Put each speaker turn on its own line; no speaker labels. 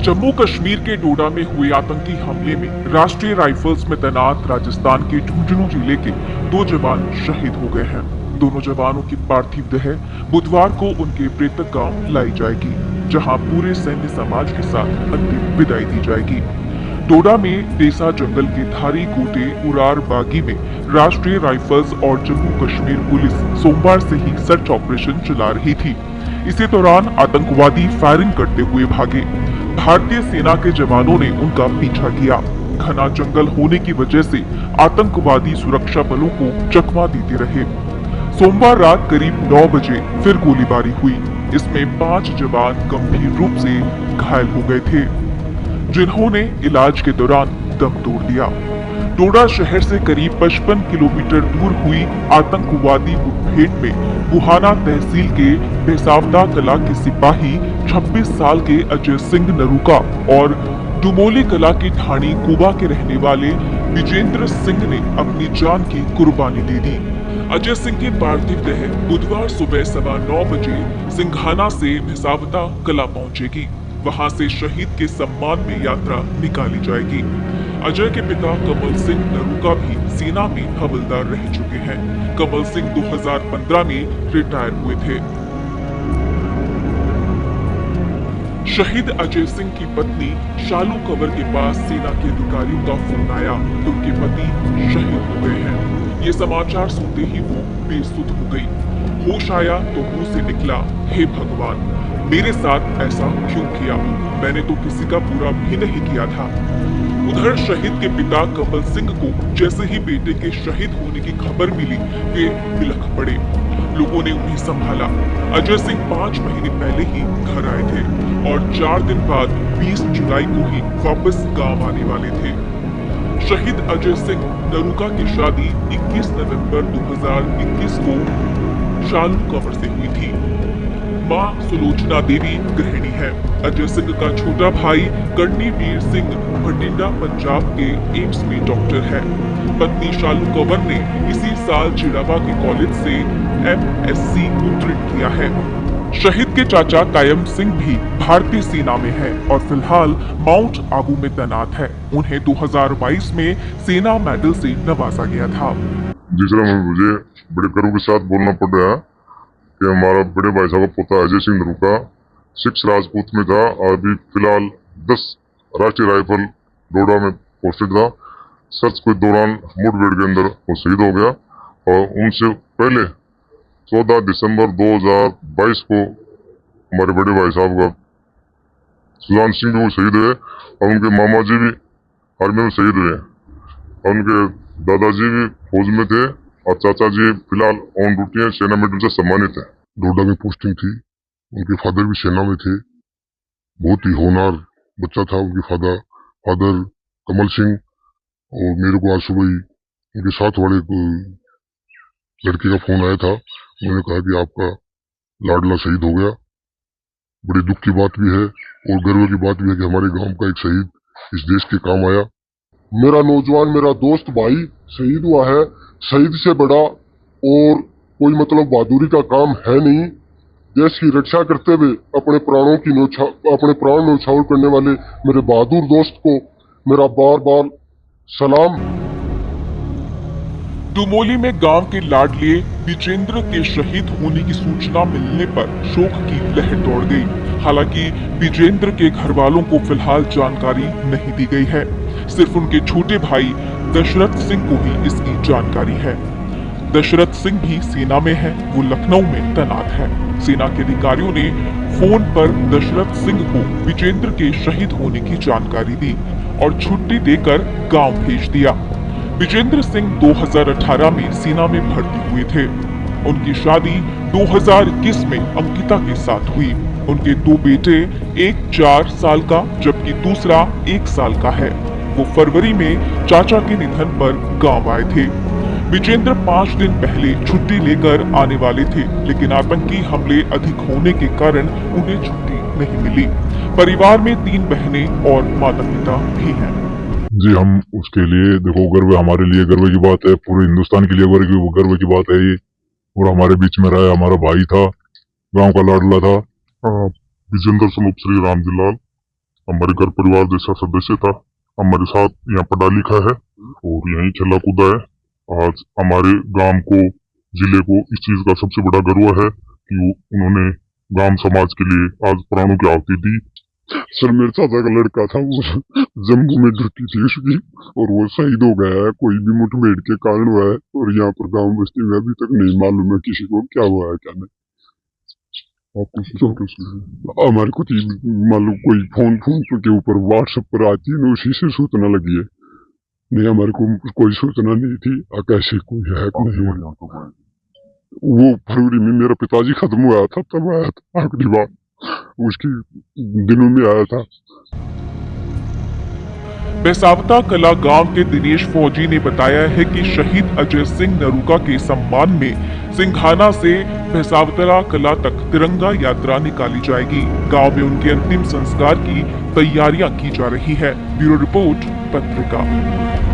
जम्मू कश्मीर के डोडा में हुए आतंकी हमले में राष्ट्रीय राइफल्स में तैनात राजस्थान के झुंझुनू जिले के 2 जवान शहीद हो गए हैं। दोनों जवानों की पार्थिव देह बुधवार को उनके मृतक गांव लाई जाएगी, जहां पूरे सैन्य समाज के साथ अंतिम विदाई दी जाएगी। डोडा में देसा जंगल के धारी गोटे उरार बागी में राष्ट्रीय राइफल्स और जम्मू कश्मीर पुलिस सोमवार से ही सर्च ऑपरेशन चला रही थी। इसी दौरान आतंकवादी फायरिंग करते हुए भागे। भारतीय सेना के जवानों ने उनका पीछा किया। घना जंगल होने की वजह से आतंकवादी सुरक्षा बलों को चकमा देते रहे। सोमवार रात करीब 9 बजे फिर गोलीबारी हुई। इसमें 5 जवान गंभीर रूप से घायल हो गए थे, जिन्होंने इलाज के दौरान दम तोड़ दिया। डोडा शहर से करीब 55 किलोमीटर दूर हुई आतंकवादी मुठभेड़ में बुहाना तहसील के बेसावदा कला के सिपाही 26 साल के अजय सिंह नरूका और डुमोली कला की ढाणी कुबा के रहने वाले विजेंद्र सिंह ने अपनी जान की कुर्बानी दे दी। अजय सिंह की पार्थिव देह बुधवार सुबह 9:15 बजे सिंघाना से बेसावदा कला पहुंचेगी। वहां से शहीद के सम्मान में यात्रा निकाली जाएगी। अजय के पिता कमल सिंह नरूका भी सेना में हवलदार रह चुके हैं। कमल सिंह 2015 में रिटायर हुए थे। शहीद अजय सिंह की पत्नी शालू कंवर के पास सेना के अधिकारियों का फोन आया तो उनके पति शहीद हो गए हैं। ये समाचार सुनते ही वो बेसुध हो गई। होश आया तो मुंह से निकला, हे भगवान, मेरे साथ ऐसा क्यों किया? मैंने तो किसी का बुरा भी नहीं किया था। उधर शहीद के पिता कमल सिंह को जैसे ही बेटे के शहीद होने की खबर मिली, वे बिलख पड़े। लोगों ने उन्हें संभाला। अजय सिंह 5 महीने पहले ही घर आए थे और 4 दिन बाद 20 जुलाई को ही वापस गांव आने वाले थे। शहीद अजय सिंह नरूका की शादी 21 नवंबर 2021 को शालू कंवर से हुई थी। मां सुलोचना देवी गृहिणी है। अजय सिंह का छोटा भाई कर्णवीर सिंह भटिंडा पंजाब के एम्स में डॉक्टर है। पत्नी शालू कंवर ने इसी साल चिड़ावा के कॉलेज से MSc उत्तीर्ण किया है। शहीद के चाचा कायम सिंह भी भारतीय सेना में है और फिलहाल माउंट आबू में तैनात है। उन्हें 2022 में सेना मेडल से नवाजा गया था।
दूसरा मुझे बड़े गर्व के साथ बोलना पड़ रहा है कि हमारा बड़े भाई साहब का पोता अजय सिंह नरूका 6 राजपूत में था और अभी फिलहाल 10 राष्ट्रीय राइफल डोडा में पोस्टेड था। सर्च के दौरान मुठभेड़ के अंदर वो शहीद हो गया और उनसे पहले 14 दिसंबर 2022 को हमारे बड़े भाई साहब का सुजान सिंह भी वो शहीद हुए और उनके मामा जी भी आर्मी में शहीद हुए और उनके दादाजी भी फौज में थे और चाचा जी फिलहाल ऑन ड्यूटी है, सेना मेडल से सम्मानित है। डोडा में पोस्टिंग थी। उनके फादर भी सेना में थे। बहुत ही होनहार बच्चा था उनके फादर कमल सिंह। और मेरे को आज सुबह ही उनके साथ वाले लड़के का फोन आया था। उन्होंने कहा कि आपका लाडला शहीद हो गया। बड़ी दुख की बात भी है और गर्व की बात भी है कि हमारे गांव का एक शहीद इस देश के काम आया। मेरा नौजवान, मेरा दोस्त भाई शहीद हुआ है। शहीद से बड़ा और कोई मतलब बहादुरी का काम है नहीं। देश की रक्षा करते हुए अपने प्राण न्यौछावर करने वाले मेरे बहादुर दोस्त को मेरा बार बार सलाम।
डुमोली में गांव के लाडले विजेंद्र के शहीद होने की सूचना मिलने पर शोक की लहर दौड़ गई। हालांकि विजेंद्र के घर वालों को फिलहाल जानकारी नहीं दी गई है। सिर्फ उनके छोटे भाई दशरथ सिंह को ही इसकी जानकारी है। दशरथ सिंह भी सेना में है। वो लखनऊ में तैनात है। सेना के अधिकारियों ने फोन पर दशरथ सिंह को विजेंद्र के शहीद होने की जानकारी दी और छुट्टी देकर गांव भेज दिया। विजेंद्र सिंह 2018 में सेना में भर्ती हुए थे। उनकी शादी 2021 में अंकिता के साथ हुई। उनके 2 बेटे, एक 4 साल का जबकि दूसरा 1 साल का है। वो फरवरी में चाचा के निधन पर गांव आए थे। विजेंद्र 5 दिन पहले छुट्टी लेकर आने वाले थे, लेकिन आतंकी हमले अधिक होने के कारण उन्हें छुट्टी नहीं मिली। परिवार में 3 बहनें और माता पिता भी हैं।
जी, हम उसके लिए देखो गर्व, हमारे लिए गर्व की बात है, पूरे हिंदुस्तान के लिए गर्व की बात है ये। और हमारे बीच में रहा, हमारा भाई था, गांव का लाडला था। विजेंद्र स्वरूप श्री राम जी लाल हमारे घर परिवार जैसा सदस्य था। हमारे साथ यहाँ पढ़ा लिखा है और यहीं खेला कूदा है। आज हमारे गांव को, जिले को इस चीज का सबसे बड़ा गर्व है कि उन्होंने गांव समाज के लिए आज प्राणों की आहुति दी। सर मेरे चाचा का लड़का था, वो जम्मू में ड्यूटी थी उसकी और वो शहीद हो गया है, कोई भी मुठभेड़ के कारण हुआ है। और यहाँ पर गांव बस्ती में अभी तक नहीं मालूम है किसी को क्या हुआ है क्या नहीं। तो हमारे को मालूम कोई फोन के ऊपर व्हाट्सएप पर आती है, उसी से सूचना लगी है। नहीं हमारे को कोई सूचना नहीं थी कैसे कोई है नहीं है। वो फरवरी में मेरा पिताजी खत्म हुआ था, तब आया था आखिरी बार, उसकी दिनों में आया था।
बेसावता कला गांव के दिनेश फौजी ने बताया है कि शहीद अजय सिंह नरूका के सम्मान में सिंघाना से बेसावता कला तक तिरंगा यात्रा निकाली जाएगी। गांव में उनके अंतिम संस्कार की तैयारियां की जा रही है। ब्यूरो रिपोर्ट पत्रिका।